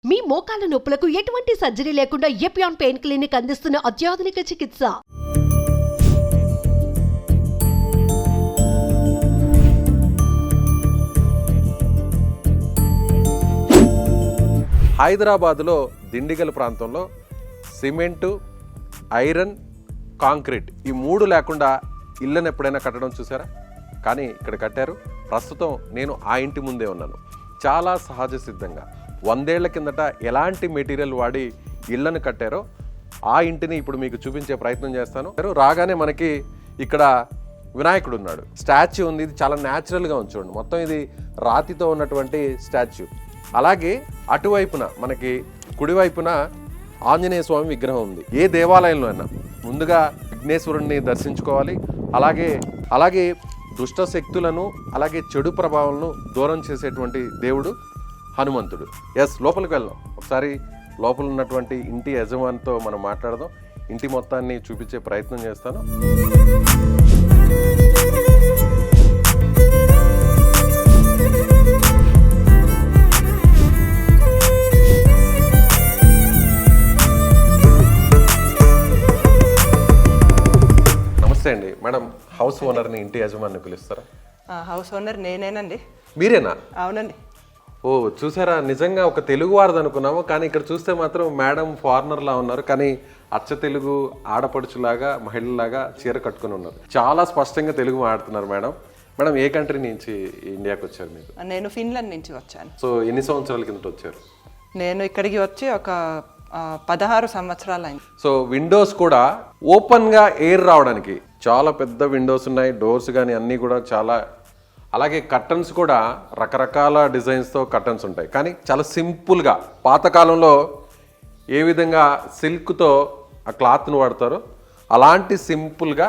మీ మోకాల నొప్పులకు ఎటువంటి సర్జరీ లేకుండా ఎపియాన్ పెయిన్ క్లినిక్ అందిస్తున్న అత్యాధునిక చికిత్స. హైదరాబాదులో దిండిగల్ ప్రాంతంలో సిమెంటు, ఐరన్, కాంక్రీట్ ఈ మూడు లేకుండా ఇళ్ళను ఎప్పుడైనా కట్టడం చూసారా? కానీ ఇక్కడ కట్టారు. ప్రస్తుతం నేను ఆ ఇంటి ముందే ఉన్నాను. చాలా సహజ సిద్ధంగా 100 ఏళ్ల కిందట ఎలాంటి మెటీరియల్ వాడి ఇళ్ళను కట్టారో ఆ ఇంటిని ఇప్పుడు మీకు చూపించే ప్రయత్నం చేస్తాను. రాగానే మనకి ఇక్కడ వినాయకుడు ఉన్నాడు, స్టాచ్యూ ఉంది. ఇది చాలా న్యాచురల్గా ఉంది చూడండి. మొత్తం ఇది రాతితో ఉన్నటువంటి స్టాచ్యూ. అలాగే అటువైపున మనకి కుడివైపున ఆంజనేయ స్వామి విగ్రహం ఉంది. ఏ దేవాలయంలో అయినా ముందుగా విఘ్నేశ్వరుణ్ణి దర్శించుకోవాలి. అలాగే దుష్ట శక్తులను అలాగే చెడు ప్రభావాలను దూరం చేసేటువంటి దేవుడు హనుమంతుడు. లోపలికి వెళ్దాం. ఒకసారి లోపల ఉన్నటువంటి ఇంటి యజమానితో మనం మాట్లాడదాం. ఇంటి మొత్తాన్ని చూపించే ప్రయత్నం చేస్తాను. నమస్తే అండి మేడం. హౌస్ ఓనర్ని, ఇంటి యజమాని పిలుస్తారా? హౌస్ ఓనర్ నేనేనండి. మీరేనా? అవునండి. ఓ చూసారా, నిజంగా ఒక తెలుగు వారిది అనుకున్నాము. కానీ ఇక్కడ చూస్తే మాత్రం మేడం ఫారినర్లా ఉన్నారు. కానీ అచ్చ తెలుగు ఆడపడుచులాగా, మహిళలాగా చీర కట్టుకుని ఉన్నారు. చాలా స్పష్టంగా తెలుగు మాట్లాడుతున్నారు మేడం. మేడం ఏ కంట్రీ నుంచి ఇండియాకి వచ్చారు మీరు? నేను ఫిన్లాండ్ నుంచి వచ్చాను. సో ఎన్ని సంవత్సరాల కిందట వచ్చారు? నేను ఇక్కడికి వచ్చి ఒక 16 సంవత్సరాలు అయింది. సో విండోస్ కూడా ఓపెన్గా ఎయిర్ రావడానికి చాలా పెద్ద విండోస్ ఉన్నాయి. డోర్స్ కానీ అన్నీ కూడా చాలా. అలాగే కర్టన్స్ కూడా రకరకాల డిజైన్స్తో కర్టన్స్ ఉంటాయి. కానీ చాలా సింపుల్గా పాతకాలంలో ఏ విధంగా సిల్క్తో ఆ క్లాత్ను వాడతారో అలాంటి సింపుల్గా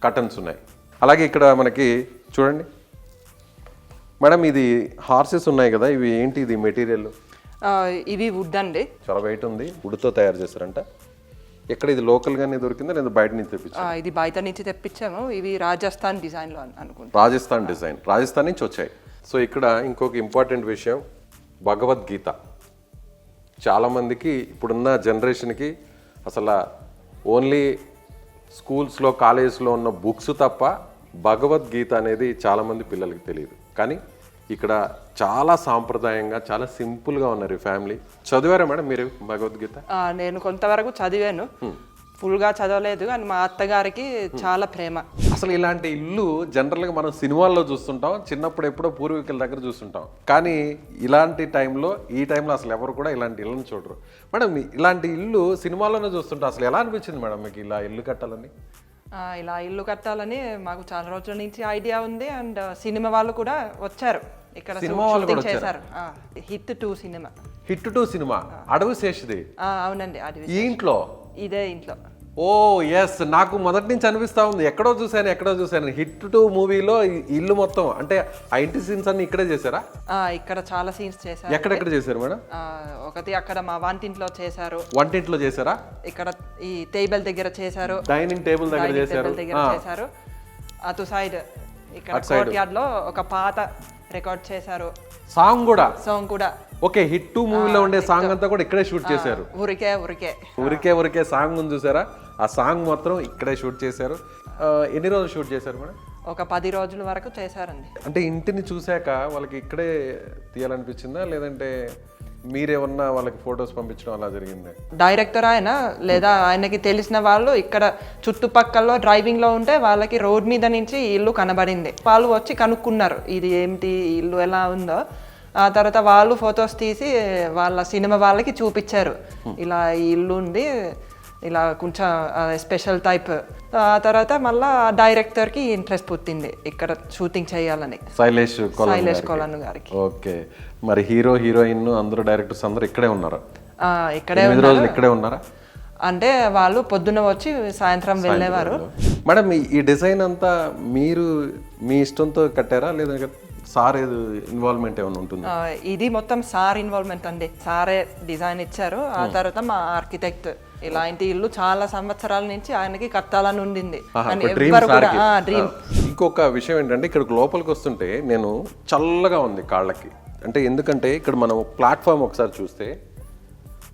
కర్టన్స్ ఉన్నాయి. అలాగే ఇక్కడ మనకి చూడండి మేడం, ఇది హార్సెస్ ఉన్నాయి కదా, ఇవి ఏంటి? ఇది మెటీరియల్ ఇవి వుడ్ అండి. చాలా వెయిట్ ఉంది. వుడ్తో తయారు చేస్తారంట. ఎక్కడ ఇది లోకల్గానే దొరికిందా లేదా బయట నుంచి తెప్పించారు? ఇది బయట నుంచి తెప్పించాము. ఇవి రాజస్థాన్ డిజైన్లో అనుకుంటా. రాజస్థాన్ డిజైన్, రాజస్థాన్ నుంచి వచ్చాయి. సో ఇక్కడ ఇంకొక ఇంపార్టెంట్ విషయం, భగవద్గీత. చాలామందికి ఇప్పుడున్న జనరేషన్కి అసలు ఓన్లీ స్కూల్స్లో, కాలేజెస్లో ఉన్న బుక్స్ తప్ప భగవద్గీత అనేది చాలామంది పిల్లలకి తెలియదు. కానీ ఇక్కడ చాలా సాంప్రదాయంగా, చాలా సింపుల్గా ఉన్నారు ఈ ఫ్యామిలీ. చదివారా మేడం మీరు భగవద్గీత? నేను కొంతవరకు చదివాను, ఫుల్గా చదవలేదు. కానీ మా అత్తగారికి చాలా ప్రేమ. అసలు ఇలాంటి ఇల్లు జనరల్గా మనం సినిమాల్లో చూస్తుంటాం, చిన్నప్పుడు ఎప్పుడో పూర్వీకుల దగ్గర చూస్తుంటాం. కానీ ఇలాంటి టైంలో, ఈ టైంలో అసలు ఎవరు కూడా ఇలాంటి ఇళ్ళని చూడరు. మేడం ఇలాంటి ఇల్లు సినిమాల్లోనే చూస్తుంటాం. అసలు ఎలా అనిపించింది మేడం మీకు ఇలా ఇల్లు కట్టాలని? ఇలా ఇల్లు కట్టాలని మాకు చాలా రోజుల నుంచి ఐడియా ఉంది. అండ్ సినిమా వాళ్ళు కూడా వచ్చారు ఇక్కడ, షూటింగ్ చేశారు. Hit 2 cinema. హిట్ 2 సినిమా అడవి శేషుది. అవునండి, అడవి. ఈ ఇంట్లో, ఇదే ఇంట్లో. ఓ ఎస్, నాకు మొదటి నుంచి అనిపిస్తా ఉంది ఎక్కడో చూసాను. హిట్ 2 మూవీలో ఇల్లు మొత్తం అంటే ఆ ఇంటి సీన్స్ అన్ని ఇక్కడే చేశారా? ఇక్కడ చాలా సీన్స్ చేశారు. ఎక్కడెక్కడ చేశారు మేడం? ఒకటి అక్కడ మా వంటింట్లో చేశారు. వంటింట్లో చేశారా? ఇక్కడ ఈ టేబుల్ దగ్గర చేశారు. డైనింగ్ టేబుల్ దగ్గర చేశారు. అటు సైడ్ ఇక్కడ కోర్ట్ యార్డ్ లో ఒక పాత రికార్డ్ చేశారు. సాంగ్ కూడా ఓకే. హిట్ 2 మూవీలో ఉండే సాంగ్ అంతా కూడా ఇక్కడే షూట్ చేశారు. ఊరికే సాంగ్ ఉంది చూసారా? ఆ సాంగ్ మాత్రం ఇక్కడే షూట్ చేశారు. ఎన్ని రోజులు షూట్ చేశారు మేడం? ఒక 10 రోజుల వరకు చేశారండి. అంటే ఇంటిని చూశాక వాళ్ళకి ఇక్కడే తీయాలనిపించిందా, లేదంటే మీరేమన్నా వాళ్ళకి ఫొటోస్ పంపించడం అలా జరిగిందా? డైరెక్టర్ ఆయన లేదా ఆయనకి తెలిసిన వాళ్ళు ఇక్కడ చుట్టుపక్కల డ్రైవింగ్ లో ఉంటే వాళ్ళకి రోడ్ మీద నుంచి ఇల్లు కనబడింది. వాళ్ళు వచ్చి కనుక్కున్నారు ఇది ఏమిటి, ఇల్లు ఎలా ఉందో. ఆ తర్వాత వాళ్ళు ఫొటోస్ తీసి వాళ్ళ సినిమా వాళ్ళకి చూపించారు. ఇలా ఈ ఇల్లు ఉంది, ఇలా కొంచెం స్పెషల్ టైప్. ఆ తర్వాత మళ్ళా డైరెక్టర్కి ఇంట్రెస్ట్ పుట్టింది ఇక్కడ షూటింగ్ చేయాలని, శైలేష్ కొలను గారికి. ఓకే, మరి హీరో, హీరోయిన్ అందరూ, డైరెక్టర్స్ అందరూ ఇక్కడే ఉన్నారు? ఇక్కడే ఉన్నారా? అంటే వాళ్ళు పొద్దున్న వచ్చి సాయంత్రం వెళ్ళేవారు. మేడం ఈ డిజైన్ అంతా మీరు మీ ఇష్టంతో కట్టారా, లేదా సార్ ఇన్వాల్వ్మెంట్ ఏమైనా ఉంటుంది? ఇది మొత్తం సార్ ఇన్వాల్వ్మెంట్ అండి. సారే డిజైన్ ఇచ్చారు. ఆ తర్వాత మా ఆర్కిటెక్ట్ ఇలాంటి ఇల్లు చాలా సంవత్సరాల నుంచి ఆయనకి కట్టాలని ఉండింది. ఇంకొక విషయం ఏంటంటే ఇక్కడ లోపలికి వస్తుంటే నేను చల్లగా ఉంది కాళ్ళకి. అంటే ఎందుకంటే ఇక్కడ మనం ప్లాట్ఫామ్ ఒకసారి చూస్తే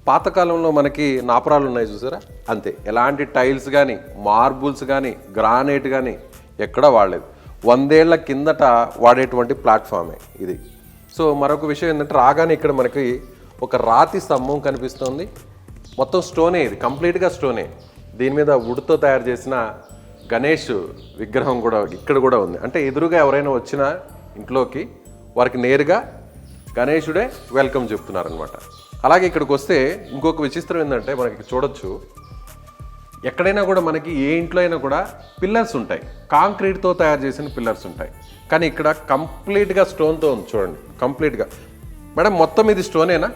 పాతకాలంలో మనకి నాపరాలు ఉన్నాయి చూసారా, అంతే. ఎలాంటి టైల్స్ కానీ మార్బుల్స్ కానీ గ్రానైట్ కానీ ఎక్కడా వాడలేదు. 100 ఏళ్ల కిందట వాడేటువంటి ప్లాట్ఫామే ఇది. సో మరొక విషయం ఏంటంటే రాగానే ఇక్కడ మనకి ఒక రాతి స్తంభం కనిపిస్తుంది. మొత్తం స్టోనే, ఇది కంప్లీట్గా స్టోనే. దీని మీద వుడ్తో తయారు చేసిన గణేష్ విగ్రహం కూడా ఇక్కడ కూడా ఉంది. అంటే ఎదురుగా ఎవరైనా వచ్చినా ఇంట్లోకి వారికి నేరుగా గణేశుడే వెల్కమ్ చెప్తున్నారనమాట. అలాగే ఇక్కడికి వస్తే ఇంకొక విచిత్రం ఏంటంటే మనకి చూడొచ్చు, ఎక్కడైనా కూడా మనకి ఏ ఇంట్లో అయినా కూడా పిల్లర్స్ ఉంటాయి, కాంక్రీట్తో తయారు చేసిన పిల్లర్స్ ఉంటాయి. కానీ ఇక్కడ కంప్లీట్గా స్టోన్తో ఉంది చూడండి, కంప్లీట్గా. మేడం మొత్తం ఇది స్టోనేనా?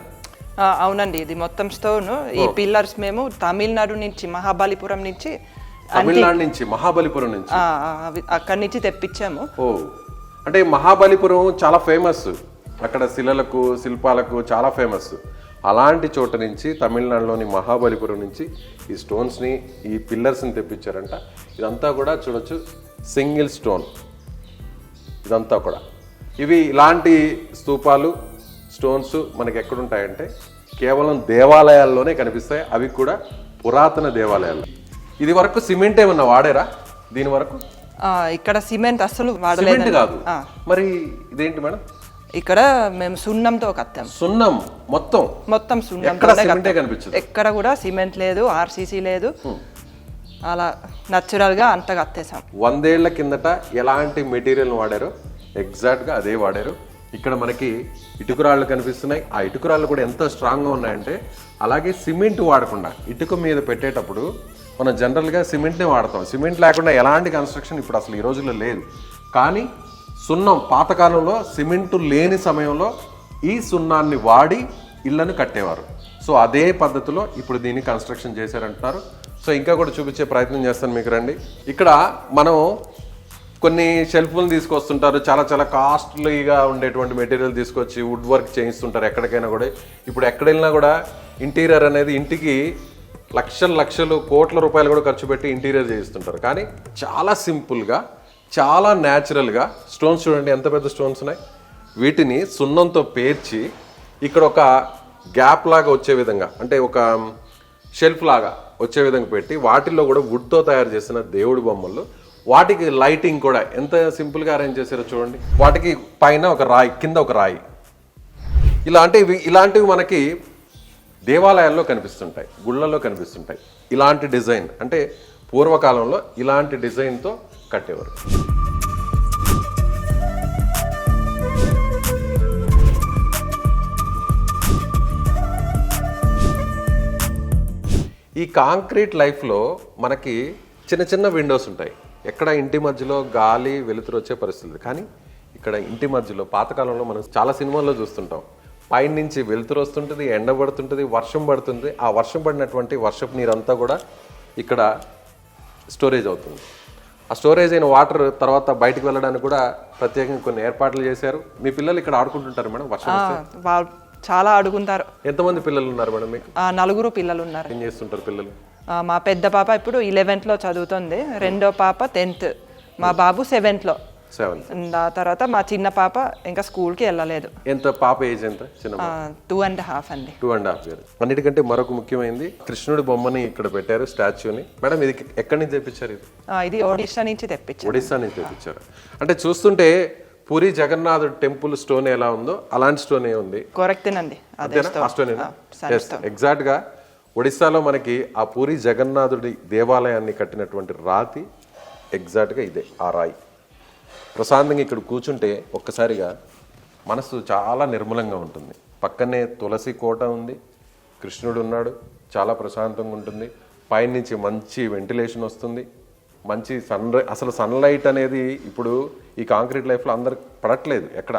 అవునండి, ఇది మొత్తం స్టోన్. ఈ పిల్లర్స్ మేము తమిళనాడు నుంచి, మహాబలిపురం నుంచి, తమిళనాడు నుంచి, మహాబలిపురం నుంచి, అక్కడి నుంచి తెప్పించాము. ఓ, అంటే మహాబలిపురం చాలా ఫేమస్, అక్కడ శిలలకు శిల్పాలకు చాలా ఫేమస్. అలాంటి చోట నుంచి తమిళనాడులోని మహాబలిపురం నుంచి ఈ స్టోన్స్ని, ఈ పిల్లర్స్ని తెప్పించారంట. ఇదంతా కూడా చూడొచ్చు సింగిల్ స్టోన్, ఇదంతా కూడా. ఇవి ఇలాంటి స్తూపాలు స్టోన్స్ మనకి ఎక్కడుంటాయంటే కేవలం దేవాలయాల్లోనే కనిపిస్తాయి, అవి కూడా పురాతన దేవాలయాల్లో. ఇది వరకు సిమెంట్ ఏమన్నా వాడారా దీని వరకు? ఇక్కడ సిమెంట్ అసలు వాడలేదు. కాదు, మరి ఇదేంటి మేడం? ఇక్కడ మేము సున్నంతో కట్టాం. సున్నం మొత్తం సున్నం, ఎక్కడ కూడా సిమెంట్ లేదు, ఆర్సీసీ లేదు, అలా న్యాచురల్ గా అంతా కట్టేసాం. 100 ఏళ్ల కిందట ఎలాంటి మెటీరియల్ వాడారో ఎగ్జాక్ట్ గా అదే వాడారు. ఇక్కడ మనకి ఇటుకురాళ్ళు కనిపిస్తున్నాయి. ఆ ఇటుకురాళ్ళు కూడా ఎంత స్ట్రాంగ్గా ఉన్నాయంటే, అలాగే సిమెంట్ వాడకుండా ఇటుక మీద పెట్టేటప్పుడు మనం జనరల్గా సిమెంట్నే వాడతాం. సిమెంట్ లేకుండా ఎలాంటి కన్స్ట్రక్షన్ ఇప్పుడు అసలు ఈ రోజుల్లో లేదు. కానీ సున్నం, పాతకాలంలో సిమెంటు లేని సమయంలో ఈ సున్నాన్ని వాడి ఇళ్లను కట్టేవారు. సో అదే పద్ధతిలో ఇప్పుడు దీన్ని కన్స్ట్రక్షన్ చేశారంటున్నారు. సో ఇంకా కూడా చూపించే ప్రయత్నం చేస్తాను మీకు, రండి. ఇక్కడ మనం కొన్ని షెల్ఫ్లను తీసుకొస్తుంటారు, చాలా చాలా కాస్ట్లీగా ఉండేటువంటి మెటీరియల్ తీసుకొచ్చి వుడ్ వర్క్ చేయిస్తుంటారు ఎక్కడికైనా కూడా. ఇప్పుడు ఎక్కడ వెళ్ళినా కూడా ఇంటీరియర్ అనేది ఇంటికి లక్షలు కోట్ల రూపాయలు కూడా ఖర్చు పెట్టి ఇంటీరియర్ చేయిస్తుంటారు. కానీ చాలా సింపుల్గా, చాలా న్యాచురల్గా స్టోన్స్ చూడండి ఎంత పెద్ద స్టోన్స్ ఉన్నాయి. వీటిని సున్నంతో పేర్చి ఇక్కడ ఒక గ్యాప్ లాగా వచ్చే విధంగా, అంటే ఒక షెల్ఫ్ లాగా వచ్చే విధంగా పెట్టి వాటిల్లో కూడా వుడ్తో తయారు చేసిన దేవుడి బొమ్మలు, వాటికి లైటింగ్ కూడా ఎంత సింపుల్గా అరేంజ్ చేశారో చూడండి. వాటికి పైన ఒక రాయి, కింద ఒక రాయి, ఇలాంటివి మనకి దేవాలయాల్లో కనిపిస్తుంటాయి, గుళ్ళల్లో కనిపిస్తుంటాయి. ఇలాంటి డిజైన్ అంటే పూర్వకాలంలో ఇలాంటి డిజైన్తో కట్టేవారు. ఈ కాంక్రీట్ లైఫ్లో మనకి చిన్న చిన్న విండోస్ ఉంటాయి, ఎక్కడ ఇంటి మధ్యలో గాలి వెలుతురు వచ్చే పరిస్థితి. కానీ ఇక్కడ ఇంటి మధ్యలో పాతకాలంలో మనం చాలా సినిమాల్లో చూస్తుంటాం, పైన నుంచి వెలుతురు వస్తుంటుంది, ఎండ పడుతుంటుంది, వర్షం పడుతుంది. ఆ వర్షం పడినటువంటి వర్షపు నీరంతా కూడా ఇక్కడ స్టోరేజ్ అవుతుంది. ఆ స్టోరేజ్ అయిన వాటర్ తర్వాత బయటకు వెళ్ళడానికి కూడా ప్రత్యేకంగా కొన్ని ఏర్పాట్లు చేశారు. మీ పిల్లలు ఇక్కడ ఆడుకుంటుంటారు మేడం వర్షం వస్తే? చాలా ఆడుకుంటారు. ఎంతమంది పిల్లలు ఉన్నారు మేడం మీకు? 4 పిల్లలు ఉన్నారు. ఏం చేస్తుంటారు పిల్లలు? మా పెద్ద పాప ఇప్పుడు 11th చదువుతుంది, రెండో పాప 10th, మా బాబు 7th. ఆ తర్వాత మా చిన్న పాప ఇంకా స్కూల్కి వెళ్ళలేదు. ఎంత పాప ఏజ్ ఎంత? 2.5 అండి. 2.5 years. అన్నిటికంటే మరొక ముఖ్యమైనది కృష్ణుడి బొమ్మని ఇక్కడ పెట్టారు, స్టాచ్యూని. మేడం ఇది ఎక్కడి నుంచి తెప్పించారు? ఇది ఒడిశా నుంచి తెప్పించారు. ఒడిశా నుంచి తెప్పించారు. అంటే చూస్తుంటే పూరి జగన్నాథుడు టెంపుల్ స్టోన్ ఎలా ఉందో అలాంటి స్టోనే ఉంది. కరెక్టేనండి, ఎగ్జాక్ట్ గా ఒడిశాలో మనకి ఆ పూరి జగన్నాథుడి దేవాలయాన్ని కట్టినటువంటి రాతి ఎగ్జాక్ట్ గా ఇదే, ఆ రాయి. ప్రశాంతంగా ఇక్కడ కూర్చుంటే ఒక్కసారిగా మనసు చాలా నిర్మలంగా ఉంటుంది. పక్కనే తులసి కోట ఉంది, కృష్ణుడు ఉన్నాడు, చాలా ప్రశాంతంగా ఉంటుంది. పైనుంచి మంచి వెంటిలేషన్ వస్తుంది, మంచి అసలు సన్లైట్ అనేది ఇప్పుడు ఈ కాంక్రీట్ లైఫ్లో అందరికి పడట్లేదు. ఎక్కడ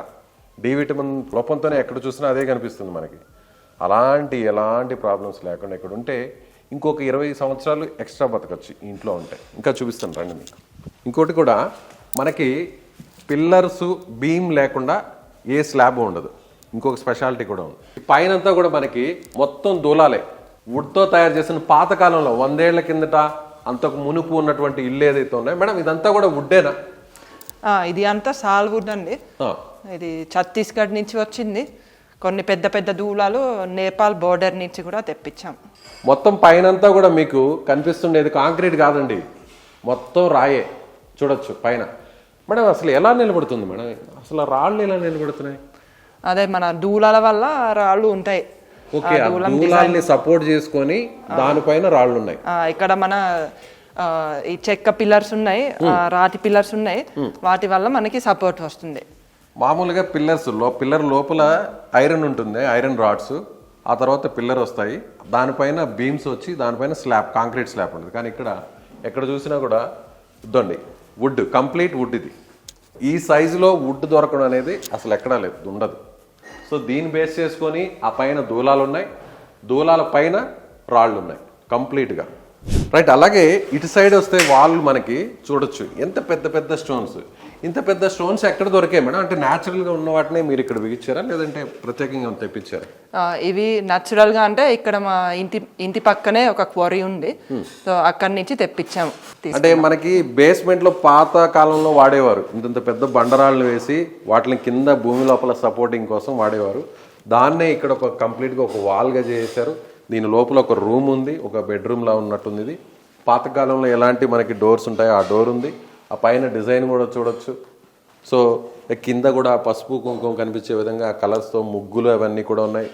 డి విటమిన్ లోపంతోనే ఎక్కడ చూసినా అదే కనిపిస్తుంది మనకి. ఎలాంటి ప్రాబ్లమ్స్ లేకుండా ఇక్కడ ఉంటే ఇంకొక 20 సంవత్సరాలు ఎక్స్ట్రా బతకచ్చు ఇంట్లో ఉంటే. ఇంకా చూపిస్తాను రండి మీకు. ఇంకోటి కూడా మనకి పిల్లర్స్ బీమ్ లేకుండా ఏ స్లాబ్ ఉండదు. ఇంకొక స్పెషాలిటీ కూడా ఉంది. పైనంతా కూడా మనకి మొత్తం దూలాలే, వుడ్తో తయారు చేసిన పాతకాలంలో 100 ఏళ్ల కిందట అంతకు మునుపు ఉన్నటువంటి ఇల్లు ఏదైతే ఉన్నాయో మేడం ఇదంతా కూడా వుడ్డేనా? ఇది అంతా సాల్ వుడ్ అండి. ఇది ఛత్తీస్గఢ్ నుంచి వచ్చింది. కొన్ని పెద్ద పెద్ద దూలాలు నేపాల్ బోర్డర్ నుంచి కూడా తెప్పించాం. మొత్తం పైనంతా కూడా మీకు కనిపిస్తుండేది కాంక్రీట్ కాదండి, మొత్తం రాయే. చూడొచ్చు పైన. మేడం అసలు ఎలా నిలబడుతుంది మేడం? అసలు ఆ రాళ్ళు ఎలా నిలబడుతున్నాయి? అదే మన దూలాల వల్ల రాళ్ళు ఉంటాయి. ఓకే, దూలాల్ని సపోర్ట్ చేసుకొని దానిపైన రాళ్ళు ఉన్నాయి. ఇక్కడ మన ఈ చెక్క పిల్లర్స్ ఉన్నాయి, రాతి పిల్లర్స్ ఉన్నాయి, వాటి వల్ల మనకి సపోర్ట్ వస్తుంది. మామూలుగా పిల్లర్ లోపల ఐరన్ ఉంటుంది, ఐరన్ రాడ్స్, ఆ తర్వాత పిల్లర్ వస్తాయి, దానిపైన బీమ్స్ వచ్చి దానిపైన స్లాబ్, కాంక్రీట్ స్లాబ్ ఉంటుంది. కానీ ఇక్కడ ఎక్కడ చూసినా కూడా ఇద్దండి వుడ్, కంప్లీట్ వుడ్. ఇది ఈ సైజులో వుడ్ దొరకడం అనేది అసలు ఎక్కడా లేదు, ఉండదు. సో దీన్ని బేస్ చేసుకొని ఆ పైన దూలాలు ఉన్నాయి, దూలాల పైన రాళ్ళు ఉన్నాయి కంప్లీట్గా. రైట్. అలాగే ఇటు సైడ్ వస్తే వాళ్ళు మనకి చూడొచ్చు ఎంత పెద్ద పెద్ద స్టోన్స్. ఇంత పెద్ద స్టోన్స్ ఎక్కడ దొరికాయి మేడం? అంటే న్యాచురల్గా ఉన్న వాటినే మీరు ఇక్కడ బిగించారా లేదంటే ప్రత్యేకంగా తెప్పించారా? ఇవి న్యాచురల్గా అంటే ఇక్కడ మా ఇంటి పక్కనే ఒక క్వారీ ఉంది, సో అక్కడి నుంచి తెప్పించాము. అంటే మనకి బేస్మెంట్ లో పాత కాలంలో వాడేవారు, ఇంత పెద్ద బండరాళ్ళు వేసి వాటిని కింద భూమి లోపల సపోర్టింగ్ కోసం వాడేవారు. దాన్నే ఇక్కడ ఒక కంప్లీట్గా ఒక వాల్గా చేశారు. దీని లోపల ఒక రూమ్ ఉంది, ఒక బెడ్రూమ్ లా ఉన్నట్టుంది. ఇది పాతకాలంలో ఎలాంటి మనకి డోర్స్ ఉంటాయో ఆ డోర్ ఉంది. ఆ పైన డిజైన్ కూడా చూడొచ్చు. సో కింద కూడా పసుపు కుంకుమ కనిపించే విధంగా కలర్స్తో ముగ్గులు అవన్నీ కూడా ఉన్నాయి.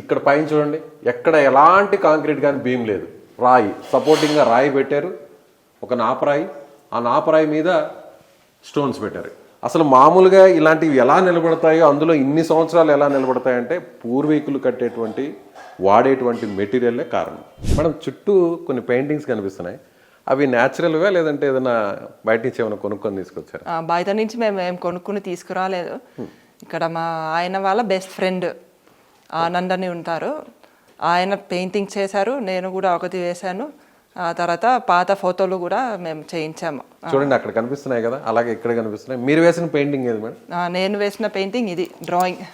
ఇక్కడ పైన చూడండి, ఎక్కడ ఎలాంటి కాంక్రీట్ కానీ బీమ్ లేదు, రాయి సపోర్టింగ్గా రాయి పెట్టారు, ఒక నాపరాయి, ఆ నాపరాయి మీద స్టోన్స్ పెట్టారు. అసలు మామూలుగా ఇలాంటివి ఎలా నిలబడతాయో, అందులో ఇన్ని సంవత్సరాలు ఎలా నిలబడతాయంటే పూర్వీకులు కట్టేటువంటి వాడేటువంటి మెటీరియల్లే కారణం. మేడం చుట్టూ కొన్ని పెయింటింగ్స్ కనిపిస్తున్నాయి, అవి న్యాచురల్గా లేదంటే ఏదైనా బయట నుంచి ఏమైనా కొనుక్కొని తీసుకొచ్చారు? బయట నుంచి మేము ఏం కొనుక్కుని తీసుకురాలేదు. ఇక్కడ మా ఆయన వాళ్ళ బెస్ట్ ఫ్రెండ్ ఆనంద్ అని ఉంటారు, ఆయన పెయింటింగ్ చేశారు, నేను కూడా ఒకటి వేశాను. ఆ తర్వాత పాత ఫోటోలు కూడా మేము చేయించాము. చూడండి అక్కడ కనిపిస్తున్నాయి కదా, అలాగే ఇక్కడ కనిపిస్తున్నాయి. మీరు వేసిన పెయింటింగ్ ఏది మేడం? నేను వేసిన పెయింటింగ్ ఇది డ్రాయింగ్.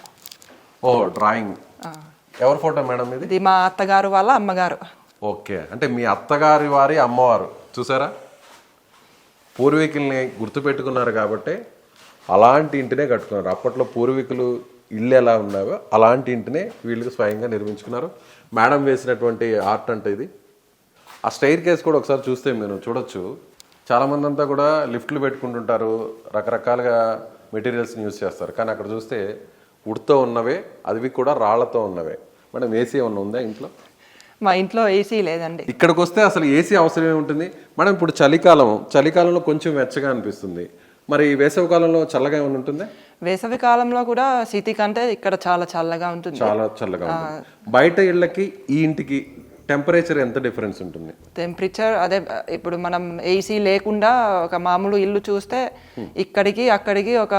ఓ డ్రాయింగ్. ఎవరి ఫోటో మేడం ఇది? ఇది మా అత్తగారు వాళ్ళ అమ్మగారు. ఓకే, అంటే మీ అత్తగారి వారి అమ్మవారు. చూసారా, పూర్వీకుల్ని గుర్తుపెట్టుకున్నారు కాబట్టి అలాంటి ఇంటినే కట్టుకున్నారు. అప్పట్లో పూర్వీకులు ఇల్లు ఎలా ఉన్నావో అలాంటి ఇంటినే వీళ్ళకి స్వయంగా నిర్మించుకున్నారు. మేడం వేసినటువంటి ఆర్ట్ అంటే ఇది. ఆ స్టైర్ కేస్ కూడా ఒకసారి చూస్తే మీరు చూడొచ్చు, చాలామంది అంతా కూడా లిఫ్ట్లు పెట్టుకుంటుంటారు, రకరకాలుగా మెటీరియల్స్ని యూజ్ చేస్తారు. కానీ అక్కడ చూస్తే వుడ్తో ఉన్నవే, అవి కూడా రాళ్లతో ఉన్నవే. మేడం ఏసీ ఏమన్నా ఉందా ఇంట్లో? మా ఇంట్లో ఏసీ లేదండి. ఇక్కడికి వస్తే అసలు ఏసీ అవసరమే ఉంటుంది మేడం. ఇప్పుడు చలికాలంలో కొంచెం వెచ్చగా అనిపిస్తుంది, మరి వేసవి కాలంలో చల్లగా ఏమైనా ఉంటుందా? వేసవి కాలంలో కూడా సిటీ కంటే ఇక్కడ చాలా చల్లగా ఉంటుంది. చాలా చల్లగా ఉంటుంది. బయట ఇళ్ళకి ఈ ఇంటికి టెంపరేచర్ ఎంత డిఫరెన్స్ ఉంటుంది? టెంపరేచర్ అదే, ఇప్పుడు మనం ఏసీ లేకుండా ఒక మామూలు ఇల్లు చూస్తే ఇక్కడికి అక్కడికి ఒక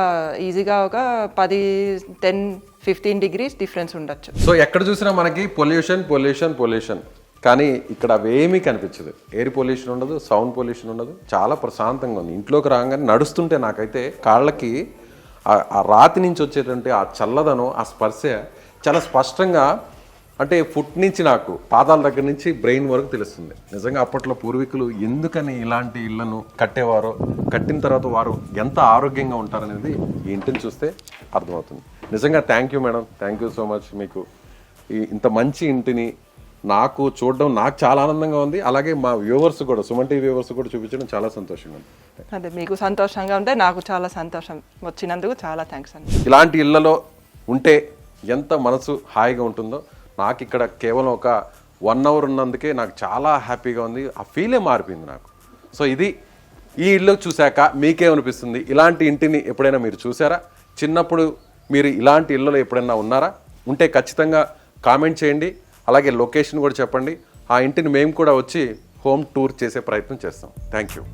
ఈజీగా ఒక 10-15 డిగ్రీస్ డిఫరెన్స్ ఉండొచ్చు. సో ఎక్కడ చూసినా మనకి పొల్యూషన్, కానీ ఇక్కడ అవేమీ కనిపించదు. ఎయిర్ పొల్యూషన్ ఉండదు, సౌండ్ పొల్యూషన్ ఉండదు, చాలా ప్రశాంతంగా ఉంది. ఇంట్లోకి రాగానే నడుస్తుంటే నాకైతే కాళ్ళకి ఆ రాతి నుంచి వచ్చేటువంటి ఆ చల్లదనం, ఆ స్పర్శ చాలా స్పష్టంగా, అంటే ఫుట్ నుంచి నాకు పాదాల దగ్గర నుంచి బ్రెయిన్ వరకు తెలుస్తుంది. నిజంగా అప్పట్లో పూర్వీకులు ఎందుకని ఇలాంటి ఇళ్లను కట్టేవారో, కట్టిన తర్వాత వారు ఎంత ఆరోగ్యంగా ఉంటారనేది ఈ ఇంటిని చూస్తే అర్థమవుతుంది. నిజంగా thank you madam, thank you so much. మీకు ఇంత మంచి ఇంటిని నాకు చూడడం నాకు చాలా ఆనందంగా ఉంది. అలాగే మా వ్యూవర్స్ కూడా, సుమన్ టీవీ వ్యూవర్స్ కూడా చూపించడం చాలా సంతోషంగా ఉంది. అదే మీకు సంతోషంగా ఉంటే నాకు చాలా సంతోషం, వచ్చినందుకు చాలా థ్యాంక్స్ అండి. ఇలాంటి ఇళ్లలో ఉంటే ఎంత మనసు హాయిగా ఉంటుందో, నాకు ఇక్కడ కేవలం ఒక 1 అవర్ ఉన్నందుకే నాకు చాలా హ్యాపీగా ఉంది. ఆ ఫీలే మారిపోయింది నాకు. సో ఇది ఈ ఇల్లు చూశాక మీకేమనిపిస్తుంది? ఇలాంటి ఇంటిని ఎప్పుడైనా మీరు చూసారా? చిన్నప్పుడు మీరు ఇలాంటి ఇళ్ళలో ఎప్పుడైనా ఉన్నారా? ఉంటే ఖచ్చితంగా కామెంట్ చేయండి. అలాగే లొకేషన్ కూడా చెప్పండి. ఆ ఇంటిని మేము కూడా వచ్చి హోమ్ టూర్ చేసే ప్రయత్నం చేస్తాం. Thank you.